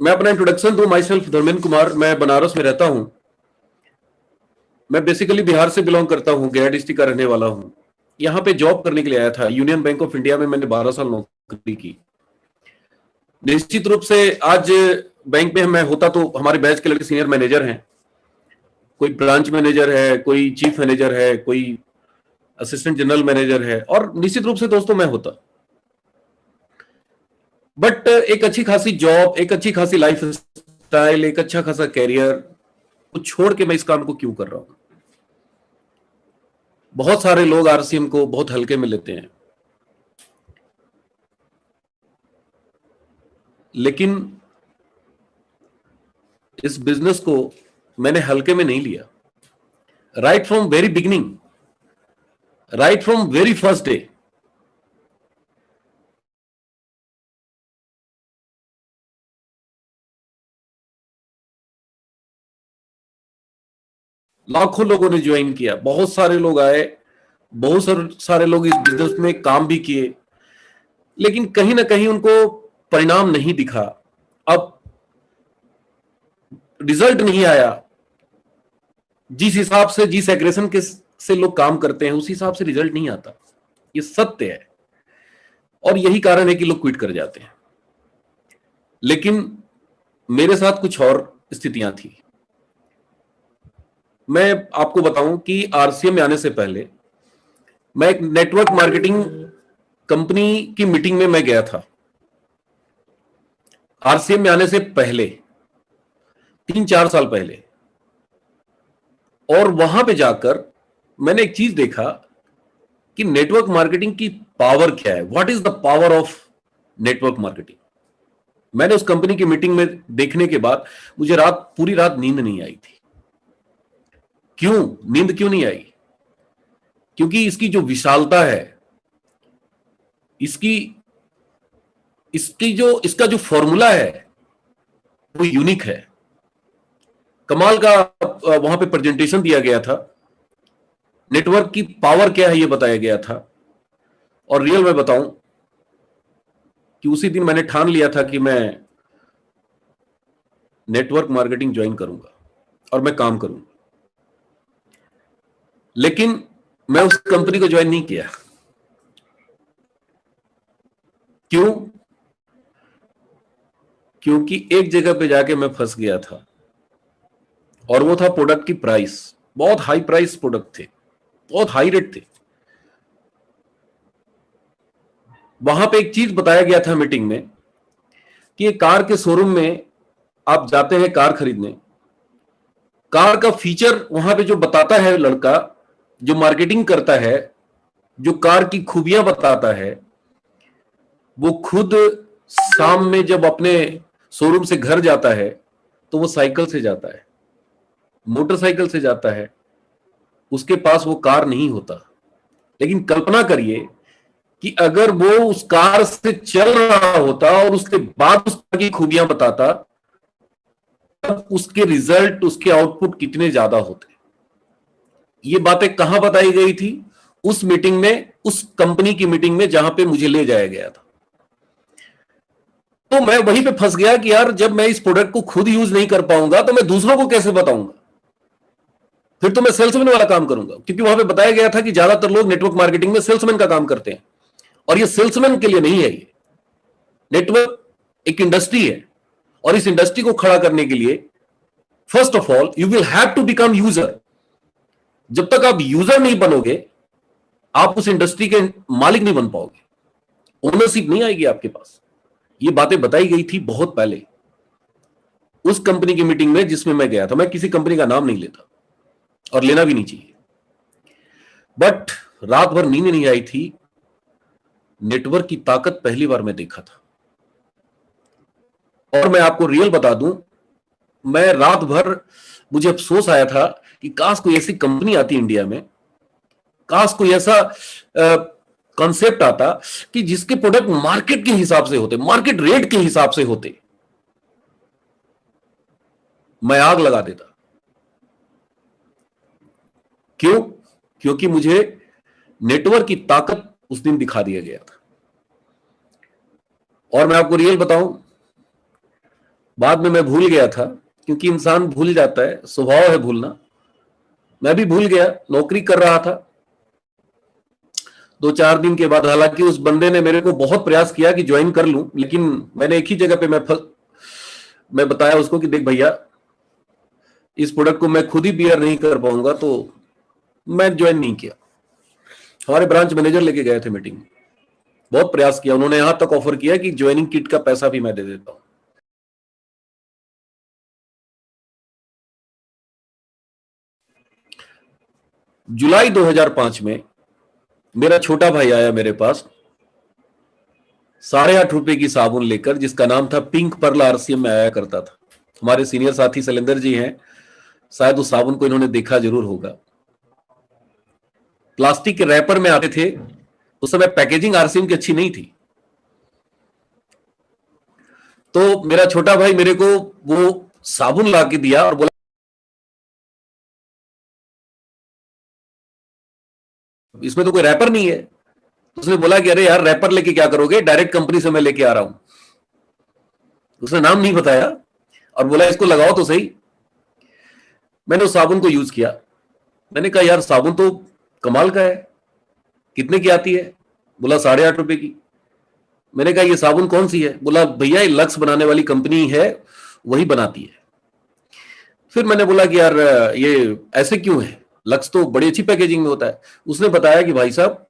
मैं अपना इंट्रोडक्शन दूं। माई सेल्फ धर्मेंद्र कुमार, मैं बनारस में रहता हूं। मैं बेसिकली बिहार से बिलोंग करता हूं, गया डिस्ट्रिक्ट का रहने वाला हूं। यहाँ पे जॉब करने के लिए आया था। यूनियन बैंक ऑफ इंडिया में मैंने 12 साल नौकरी की। निश्चित रूप से आज बैंक में मैं होता तो हमारे बैच के लड़के सीनियर मैनेजर हैं, कोई ब्रांच मैनेजर है, कोई चीफ मैनेजर है, कोई असिस्टेंट जनरल मैनेजर है, और निश्चित रूप से दोस्तों मैं होता। बट एक अच्छी खासी जॉब, एक अच्छी खासी लाइफ स्टाइल, एक अच्छा खासा कैरियर को छोड़ के मैं इस काम को क्यों कर रहा हूं? बहुत सारे लोग आरसीएम को बहुत हल्के में लेते हैं, लेकिन इस बिजनेस को मैंने हल्के में नहीं लिया। Right from very beginning, right from very first day, लाखों लोगों ने ज्वाइन किया, बहुत सारे लोग आए, बहुत सारे लोग इस बिजनेस में काम भी किए, लेकिन कहीं ना कहीं उनको परिणाम नहीं दिखा। अब रिजल्ट नहीं आया जिस हिसाब से, जिस एग्रेशन के से लोग काम करते हैं, उस हिसाब से रिजल्ट नहीं आता। ये सत्य है, और यही कारण है कि लोग क्विट कर जाते हैं। लेकिन मेरे साथ कुछ और स्थितियां थी। मैं आपको बताऊं कि आरसीएम में आने से पहले मैं एक नेटवर्क मार्केटिंग कंपनी की मीटिंग में मैं गया था। आरसीएम में आने से पहले 3-4 साल पहले, और वहां पे जाकर मैंने एक चीज देखा कि नेटवर्क मार्केटिंग की पावर क्या है। What is the power of network marketing? मैंने उस कंपनी की मीटिंग में देखने के बाद मुझे पूरी रात नींद नहीं आई थी। क्यों नींद क्यों नहीं आई? क्योंकि इसकी जो विशालता है, इसकी इसका जो फॉर्मूला है वो यूनिक है। कमाल का वहां पे प्रेजेंटेशन दिया गया था, नेटवर्क की पावर क्या है ये बताया गया था। और रियल में बताऊं कि उसी दिन मैंने ठान लिया था कि मैं नेटवर्क मार्केटिंग ज्वाइन करूंगा और मैं काम करूंगा। लेकिन मैं उस कंपनी को ज्वाइन नहीं किया। क्यों? क्योंकि एक जगह पे जाके मैं फंस गया था, और वो था प्रोडक्ट की प्राइस। बहुत हाई प्राइस प्रोडक्ट थे, बहुत हाई रेट थे। वहां पे एक चीज बताया गया था मीटिंग में कि एक कार के शोरूम में आप जाते हैं कार खरीदने, कार का फीचर वहां पे जो बताता है लड़का, जो मार्केटिंग करता है, जो कार की खूबियां बताता है, वो खुद शाम में जब अपने शोरूम से घर जाता है तो वो साइकिल से जाता है, मोटरसाइकिल से जाता है, उसके पास वो कार नहीं होता। लेकिन कल्पना करिए कि अगर वो उस कार से चल रहा होता और उसके बाद उस कार की खूबियां बताता, तब उसके रिजल्ट, उसके आउटपुट कितने ज्यादा होते। ये बातें कहां बताई गई थी? उस मीटिंग में, उस कंपनी की मीटिंग में जहां पे मुझे ले जाया गया था। तो मैं वहीं पे फंस गया कि यार, जब मैं इस प्रोडक्ट को खुद यूज नहीं कर पाऊंगा तो मैं दूसरों को कैसे बताऊंगा? फिर तो मैं सेल्समैन वाला काम करूंगा, क्योंकि वहां पे बताया गया था कि ज्यादातर लोग नेटवर्क मार्केटिंग में सेल्समैन का काम करते हैं, और ये सेल्समैन के लिए नहीं है। ये नेटवर्क एक इंडस्ट्री है, और इस इंडस्ट्री को खड़ा करने के लिए first of all you will have to become user. जब तक आप यूजर नहीं बनोगे, आप उस इंडस्ट्री के मालिक नहीं बन पाओगे, ओनरशिप नहीं आएगी आपके पास। ये बातें बताई गई थी बहुत पहले उस कंपनी की मीटिंग में जिसमें मैं गया था। मैं किसी कंपनी का नाम नहीं लेता, और लेना भी नहीं चाहिए। बट रात भर नींद नहीं आई थी। नेटवर्क की ताकत पहली बार मैं देखा था। और मैं आपको रियल बता दूं, मैं रात भर, मुझे अफसोस आया था कि काश कोई ऐसी कंपनी आती इंडिया में, काश कोई ऐसा कॉन्सेप्ट आता कि जिसके प्रोडक्ट मार्केट के हिसाब से होते, मार्केट रेट के हिसाब से होते। मैं आग लगा देता। क्यों? क्योंकि मुझे नेटवर्क की ताकत उस दिन दिखा दिया गया था। और मैं आपको रियल बताऊं, बाद में मैं भूल गया था, क्योंकि इंसान भूल जाता है, स्वभाव है भूलना। मैं भी भूल गया, नौकरी कर रहा था। 2-4 दिन के बाद, हालांकि उस बंदे ने मेरे को बहुत प्रयास किया कि ज्वाइन कर लूं, लेकिन मैंने एक ही जगह पे मैं बताया उसको कि देख भैया, इस प्रोडक्ट को मैं खुद ही बियर नहीं कर पाऊंगा, तो मैं ज्वाइन नहीं किया। हमारे ब्रांच मैनेजर लेके गए थे मीटिंग, बहुत प्रयास किया, उन्होंने यहां तक ऑफर किया कि ज्वाइनिंग किट का पैसा भी मैं दे देता हूं। जुलाई 2005 में मेरा छोटा भाई आया मेरे पास, 8.5 रुपए की साबुन लेकर, जिसका नाम था पिंक पर्ल, आरसीएम में आया करता था। हमारे सीनियर साथी शैलेंद्र जी हैं, शायद उस साबुन को इन्होंने देखा जरूर होगा। प्लास्टिक के रैपर में आते थे, उस समय पैकेजिंग आरसीएम की अच्छी नहीं थी। तो मेरा छोटा भाई मेरे को वो साबुन ला के दिया और बोला, इसमें तो कोई रैपर नहीं है। उसने बोला कि अरे यार, रैपर लेके क्या करोगे, डायरेक्ट कंपनी से मैं लेके आ रहा हूं। उसने नाम नहीं बताया और बोला इसको लगाओ तो सही। मैंने उस साबुन को यूज किया। मैंने कहा यार, साबुन तो कमाल का है, कितने की आती है? बोला 8.5 रुपए की। मैंने कहा ये साबुन कौन सी है? बोला भैया, ये लक्स बनाने वाली कंपनी है, वही बनाती है। फिर मैंने बोला कि यार, ये ऐसे क्यों है, लक्स तो बड़ी अच्छी पैकेजिंग में होता है। उसने बताया कि भाई साहब,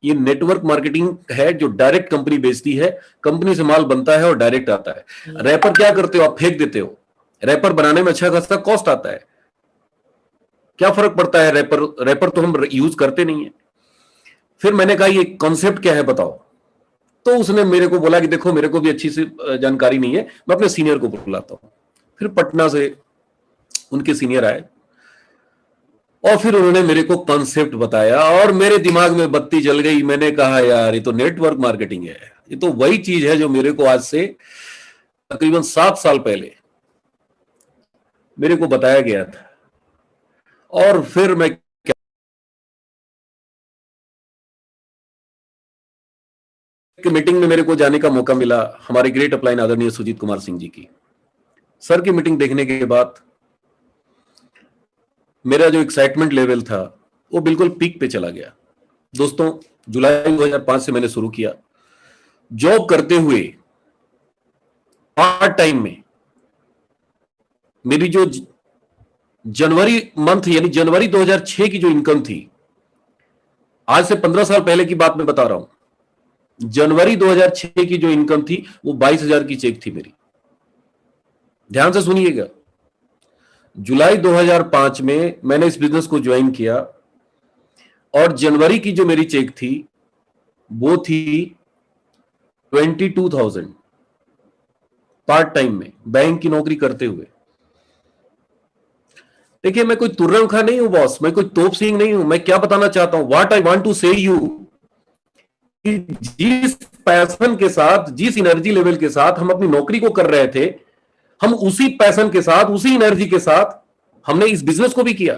ये नेटवर्क मार्केटिंग है, जो डायरेक्ट कंपनी बेचती है, कंपनी से माल बनता है और डायरेक्ट आता है। रैपर क्या करते हो आप, फेंक देते हो। रैपर बनाने में अच्छा खासा कॉस्ट आता है, क्या फर्क पड़ता है, रैपर रैपर तो हम यूज करते नहीं है। फिर मैंने कहा ये कॉन्सेप्ट क्या है बताओ। तो उसने मेरे को बोला कि देखो, मेरे को भी अच्छी सी जानकारी नहीं है, मैं अपने सीनियर को बुलाता हूं। फिर पटना से उनके सीनियर आए और फिर उन्होंने मेरे को कॉन्सेप्ट बताया और मेरे दिमाग में बत्ती जल गई। मैंने कहा यार, ये तो नेटवर्क मार्केटिंग है, ये तो वही चीज है जो मेरे को आज से तकरीबन 7 साल पहले मेरे को बताया गया था। और फिर मैं मीटिंग में मेरे को जाने का मौका मिला, हमारे ग्रेट अपलाइन आदरणीय सुजीत कुमार सिंह जी की। सर की मीटिंग देखने के बाद मेरा जो एक्साइटमेंट लेवल था वो बिल्कुल पीक पे चला गया। दोस्तों, जुलाई 2005 से मैंने शुरू किया जॉब करते हुए। पार्ट टाइम में मेरी जो जनवरी मंथ, यानी जनवरी 2006 की जो इनकम थी, आज से 15 साल पहले की बात मैं बता रहा हूं, जनवरी 2006 की जो इनकम थी वो 22,000 की चेक थी मेरी। ध्यान से सुनिएगा, जुलाई 2005 में मैंने इस बिजनेस को ज्वाइन किया और जनवरी की जो मेरी चेक थी वो थी 22,000, पार्ट टाइम में, बैंक की नौकरी करते हुए। देखिए, मैं कोई तुर्रम खां नहीं हूं बॉस, मैं कोई तोप सिंह नहीं हूं। मैं क्या बताना चाहता हूं, व्हाट आई वांट टू से यू, जिस पैशन के साथ, जिस एनर्जी लेवल के साथ हम अपनी नौकरी को कर रहे थे, हम उसी पैशन के साथ, उसी एनर्जी के साथ हमने इस बिजनेस को भी किया।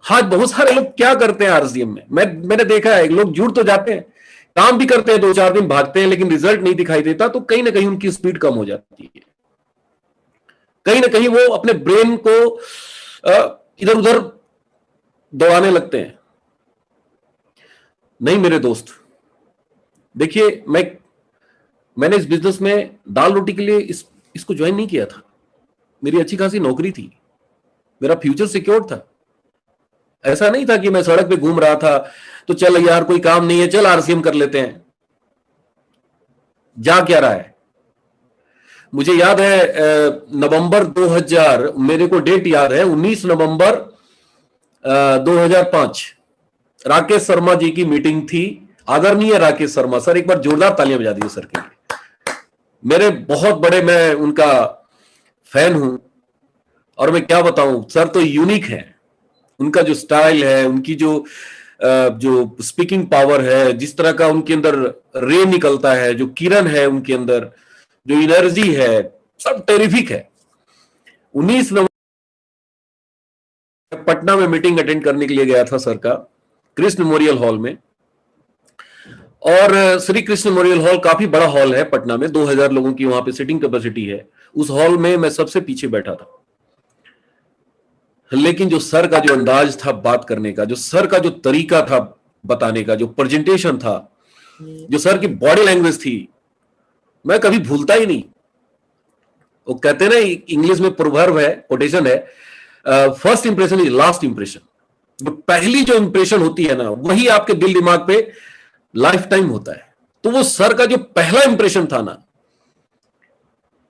हाँ, बहुत सारे लोग क्या करते हैं आरसीएम में, मैंने देखा है, लोग जुड़ तो जाते हैं, काम भी करते हैं, 2-4 दिन भागते हैं, लेकिन रिजल्ट नहीं दिखाई देता, तो कहीं ना कहीं उनकी स्पीड कम हो जाती है। कहीं ना कहीं वो अपने ब्रेन को इधर उधर दौड़ाने लगते हैं। नहीं मेरे दोस्त, देखिए, मैंने इस बिजनेस में दाल रोटी के लिए इसको ज्वाइन नहीं किया था। मेरी अच्छी खासी नौकरी थी, मेरा फ्यूचर सिक्योर था। ऐसा नहीं था कि मैं सड़क पे घूम रहा था तो चल यार, कोई काम नहीं है, चल आरसीएम कर लेते हैं। जा क्या रहा है, मुझे याद है नवंबर 2000, मेरे को डेट याद है, 19 नवंबर 2005, राकेश शर्मा जी की मीटिंग थी। आदरणीय राकेश शर्मा सर, एक बार जोरदार तालियां बजा दीजिए सर के लिए। मेरे बहुत बड़े, मैं उनका फैन हूं और मैं क्या बताऊं, सर तो यूनिक है। उनका जो स्टाइल है, उनकी जो स्पीकिंग पावर है, जिस तरह का उनके अंदर रे निकलता है, जो किरण है उनके अंदर, जो एनर्जी है, सब टेरिफिक है। 19 नवंबर पटना में मीटिंग अटेंड करने के लिए गया था सर का, कृष्ण मेमोरियल हॉल में। और श्री कृष्ण मेमोरियल हॉल काफी बड़ा हॉल है पटना में, 2000 लोगों की वहां पे सीटिंग कैपेसिटी है। उस हॉल में मैं सबसे पीछे बैठा था, लेकिन जो सर का जो अंदाज था बात करने का, जो सर का जो तरीका था बताने का, जो प्रेजेंटेशन था, जो सर की बॉडी लैंग्वेज थी, मैं कभी भूलता ही नहीं। वो कहते हैं ना, इंग्लिश में प्रोवर्ब है, कोटेशन है, first impression is last impression. जो पहली जो इंप्रेशन होती है ना, वही आपके दिल दिमाग पे लाइफ टाइम होता है। तो वो सर का जो पहला इंप्रेशन था ना,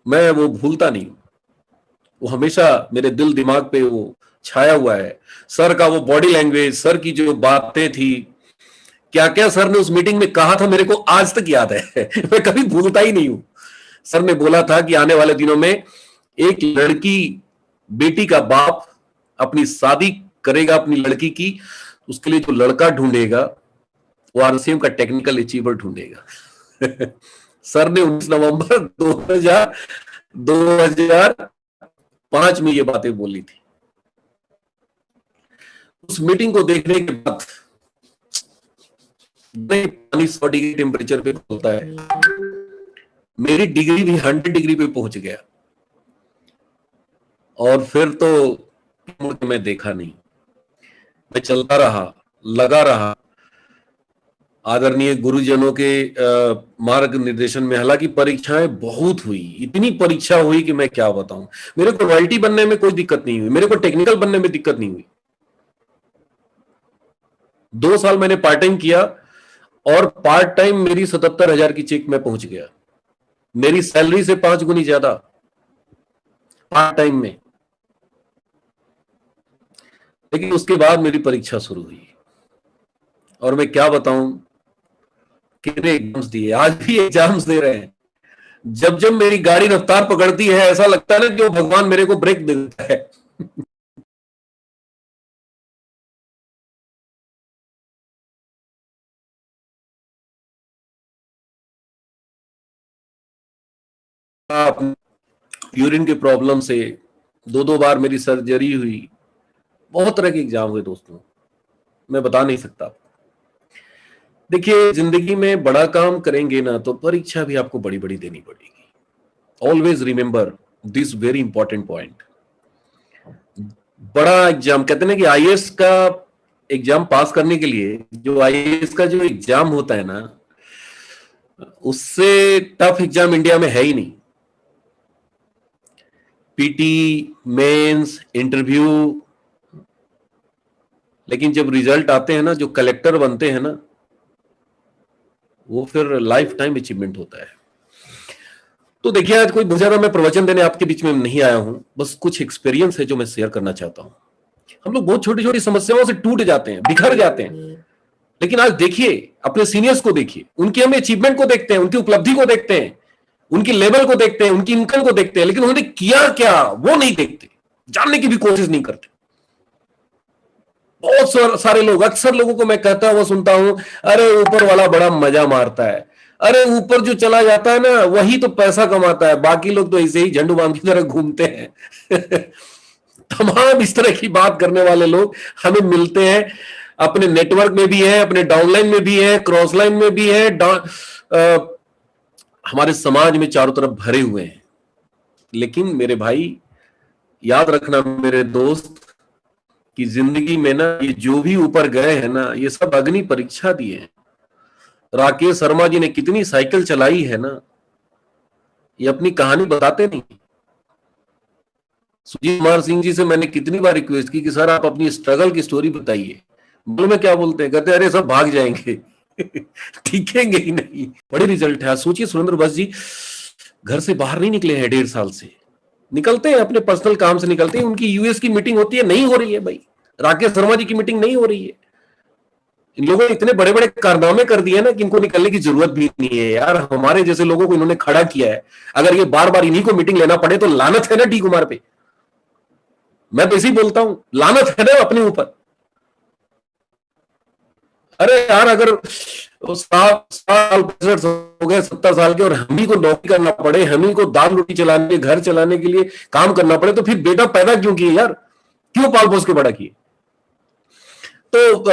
मैं वो भूलता नहीं। वो हमेशा मेरे दिल दिमाग पे वो छाया हुआ है। सर का वो बॉडी लैंग्वेज, सर की जो बातें थी, क्या क्या सर ने उस मीटिंग में कहा था, मेरे को आज तक याद है। मैं कभी भूलता ही नहीं हूं। सर ने बोला था कि आने वाले दिनों में एक लड़की, बेटी का बाप अपनी शादी करेगा अपनी लड़की की, उसके लिए जो लड़का ढूंढेगा वो आरसीएम का टेक्निकल अचीवर ढूंढेगा। सर ने 19 नवंबर 2005 में ये बातें बोली थी। उस मीटिंग को देखने के बाद पानी 100 डिग्री टेम्परेचर पे होता है, मेरी डिग्री भी 100 डिग्री पे पहुंच गया। और फिर तो मैं देखा नहीं, मैं चलता रहा, लगा रहा आदरणीय गुरुजनों के मार्ग निर्देशन में। हालांकि परीक्षाएं बहुत हुई, इतनी परीक्षा हुई कि मैं क्या बताऊं। मेरे को रॉयल्टी बनने में कोई दिक्कत नहीं हुई, मेरे को टेक्निकल बनने में दिक्कत नहीं हुई। 2 साल मैंने पार्ट टाइम किया और पार्ट टाइम मेरी 77,000 की चेक में पहुंच गया, मेरी सैलरी से 5 गुनी ज्यादा पार्ट टाइम में। लेकिन उसके बाद मेरी परीक्षा शुरू हुई और मैं क्या बताऊं, कितने एग्जाम्स दिए, आज भी एग्जाम्स दे रहे हैं। जब जब मेरी गाड़ी रफ्तार पकड़ती है, ऐसा लगता है ना कि भगवान मेरे को ब्रेक देता है। यूरिन के प्रॉब्लम से 2 बार मेरी सर्जरी हुई, बहुत तरह के एग्जाम हुए दोस्तों, मैं बता नहीं सकता। देखिए, जिंदगी में बड़ा काम करेंगे ना तो परीक्षा भी आपको बड़ी बड़ी देनी पड़ेगी। Always remember this very important point. बड़ा एग्जाम, कहते हैं ना कि आईएएस का एग्जाम पास करने के लिए जो आईएएस का जो एग्जाम होता है ना, उससे टफ एग्जाम इंडिया में है ही नहीं। पीटी, मेंस, इंटरव्यू, लेकिन जब रिजल्ट आते हैं ना, जो कलेक्टर बनते हैं ना, वो फिर लाइफ टाइम अचीवमेंट होता है। तो देखिए, आज कोई बहुत ज्यादा मैं प्रवचन देने आपके बीच में नहीं आया हूं, बस कुछ एक्सपीरियंस है जो मैं शेयर करना चाहता हूं। हम लोग बहुत छोटी छोटी समस्याओं से टूट जाते हैं, बिखर जाते हैं। लेकिन आज देखिए, अपने सीनियर्स को देखिए, उनकी हमें अचीवमेंट को देखते हैं, उनकी उपलब्धि को देखते हैं, उनकी लेवल को देखते हैं, उनकी इनकम को देखते हैं, लेकिन उन्होंने किया क्या वो नहीं देखते, जानने की भी कोशिश नहीं करते। बहुत सारे लोग, अक्सर लोगों को मैं कहता हुआ सुनता हूं, अरे ऊपर वाला बड़ा मजा मारता है, अरे ऊपर जो चला जाता है ना वही तो पैसा कमाता है, बाकी लोग तो ऐसे ही झंडू बाम की तरह घूमते हैं। तमाम इस तरह की बात करने वाले लोग हमें मिलते हैं, अपने नेटवर्क में भी है, अपने डाउनलाइन में भी है, क्रॉस लाइन में भी है, हमारे समाज में चारों तरफ भरे हुए हैं। लेकिन मेरे भाई, याद रखना मेरे दोस्त, कि जिंदगी में ना ये जो भी ऊपर गए हैं ना, ये सब अग्नि परीक्षा दिए हैं। राकेश शर्मा जी ने कितनी साइकिल चलाई है ना, ये अपनी कहानी बताते नहीं। सुजीत कुमार सिंह जी से मैंने कितनी बार रिक्वेस्ट की कि सर आप अपनी स्ट्रगल की स्टोरी बताइए। बोल में क्या बोलते हैं, कहते हैं अरे सब भाग जाएंगे। टिकेंगे ही नहीं। बड़े रिजल्ट है। सोचिए, सुरेंद्र बस जी घर से बाहर नहीं निकले हैं 1.5 साल से। निकलते हैं अपने पर्सनल काम से, निकलते हैं, उनकी यूएस की मीटिंग होती है, नहीं हो रही है भाई। राकेश शर्मा जी की मीटिंग नहीं हो रही है। इन लोगों ने इतने बड़े बड़े कारनामे कर दिए ना कि इनको निकलने की जरूरत भी नहीं है यार। हमारे जैसे लोगों को इन्होंने खड़ा किया है, अगर ये बार बार इन्हीं को मीटिंग लेना पड़े तो लानत है ना डी कुमार पे। मैं तो इसी बोलता हूं, लानत है ना अपने ऊपर। अरे यार, अगर 60 हो गए, 70 साल के, और हम ही को नौकरी करना पड़े, हम ही को दाल रोटी चलाने, घर चलाने के लिए काम करना पड़े, तो फिर बेटा पैदा क्यों किए यार? क्यों पाल पोस के बड़ा किए? तो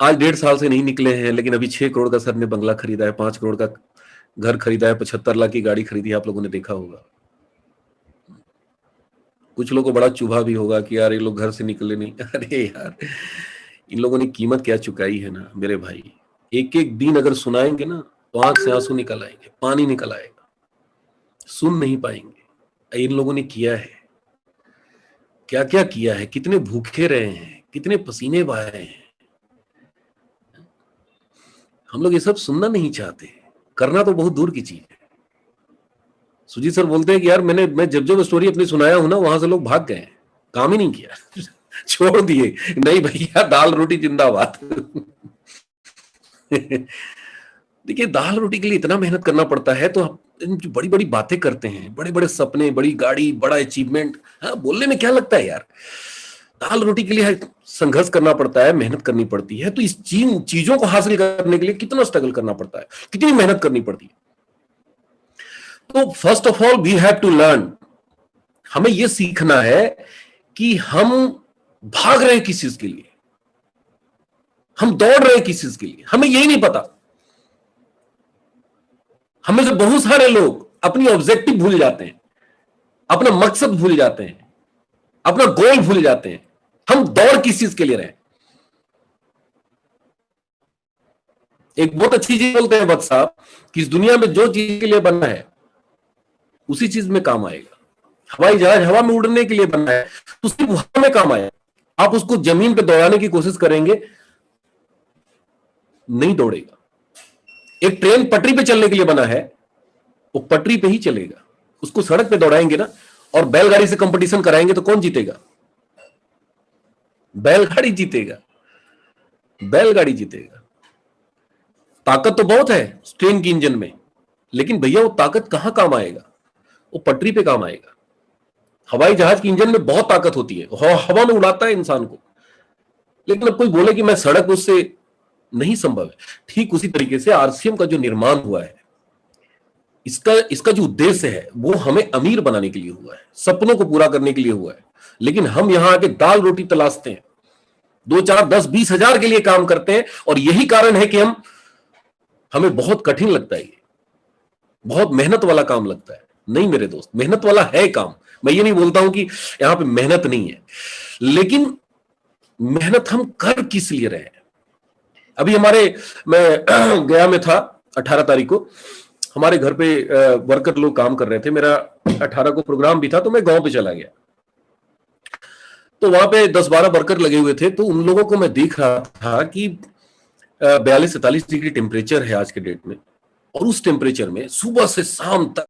आज 1.5 साल से नहीं निकले हैं, लेकिन अभी 6 करोड़ का सर ने बंगला खरीदा है, 5 करोड़ का घर खरीदा है, 75 लाख की गाड़ी खरीदी है, आप लोगों ने देखा होगा। कुछ लोगों को बड़ा चुभा भी होगा कि यार ये लोग घर से निकले नहीं। अरे यार, इन लोगों ने कीमत क्या चुकाई है ना मेरे भाई। एक एक दिन अगर सुनाएंगे ना तो आंख से आंसू निकल आएंगे, पानी निकल आएगा, सुन नहीं पाएंगे। इन लोगों ने किया है, क्या क्या किया है, कितने भूखे रहे हैं, कितने पसीने बहाए हैं। हम लोग ये सब सुनना नहीं चाहते, करना तो बहुत दूर की चीज है। सुजीत सर बोलते हैं कि यार मैं जब जब स्टोरी अपनी सुनाया हूं ना, वहां से लोग भाग गए, काम ही नहीं किया। छोड़ दिए, नहीं भैया दाल रोटी जिंदाबाद। देखिए, दाल रोटी के लिए इतना मेहनत करना पड़ता है, तो जो बड़ी बड़ी बातें करते हैं, बड़े बड़े सपने, बड़ी गाड़ी, बड़ा अचीवमेंट, हाँ बोलने में क्या लगता है यार। दाल रोटी के लिए संघर्ष करना पड़ता है, मेहनत करनी पड़ती है। तो इस चीजों को हासिल करने के लिए कितना स्ट्रगल करना पड़ता है, कितनी मेहनत करनी पड़ती है। तो first of all we have to learn, हमें यह सीखना है कि हम भाग रहे हैं किस चीज के लिए, हम दौड़ रहे हैं किस चीज के लिए, हमें यही नहीं पता। हमें से बहुत सारे लोग अपनी ऑब्जेक्टिव भूल जाते हैं, अपना मकसद भूल जाते हैं, अपना गोल भूल जाते हैं। हम दौड़ किस चीज के लिए रहे। एक बहुत अच्छी चीज बोलते हैं वत्स साहब कि इस दुनिया में जो चीज के लिए बना है उसी चीज में काम आएगा। हवाई जहाज हवा में उड़ने के लिए बना है तो सिर्फ हवा में काम आएगा। आप उसको जमीन पे दौड़ाने की कोशिश करेंगे, नहीं दौड़ेगा। एक ट्रेन पटरी पे चलने के लिए बना है, वो पटरी पे ही चलेगा। उसको सड़क पे दौड़ाएंगे ना और बैलगाड़ी से कंपटीशन कराएंगे तो कौन जीतेगा? बैलगाड़ी जीतेगा, बैलगाड़ी जीतेगा। ताकत तो बहुत है ट्रेन की इंजन में, लेकिन भैया वो ताकत कहां काम आएगा? वो पटरी पे काम आएगा। हवाई जहाज की इंजन में बहुत ताकत होती है, हवा में उड़ाता है इंसान को, लेकिन अब कोई बोले कि मैं सड़क, उससे नहीं संभव है। ठीक उसी तरीके से आरसीएम का जो निर्माण हुआ है, इसका जो उद्देश्य है वो हमें अमीर बनाने के लिए हुआ है, सपनों को पूरा करने के लिए हुआ है। लेकिन हम यहां आके दाल रोटी तलाशते हैं, 2, 4, 10, 20 हजार के लिए काम करते हैं। और यही कारण है कि हमें बहुत कठिन लगता है, ये बहुत मेहनत वाला काम लगता है। नहीं मेरे दोस्त, मेहनत वाला है काम। मैं ये नहीं बोलता हूं कि यहां पे मेहनत नहीं है, लेकिन मेहनत हम कर किस लिए रहे हैं। अभी मैं गया में था 18 तारीख को, हमारे घर पे वर्कर लोग काम कर रहे थे। मेरा 18 को प्रोग्राम भी था, तो मैं गांव पे चला गया। तो वहां पे 10-12 वर्कर लगे हुए थे। तो उन लोगों को मैं देख रहा था कि 42-43 डिग्री टेम्परेचर है आज के डेट में, और उस टेम्परेचर में सुबह से शाम तक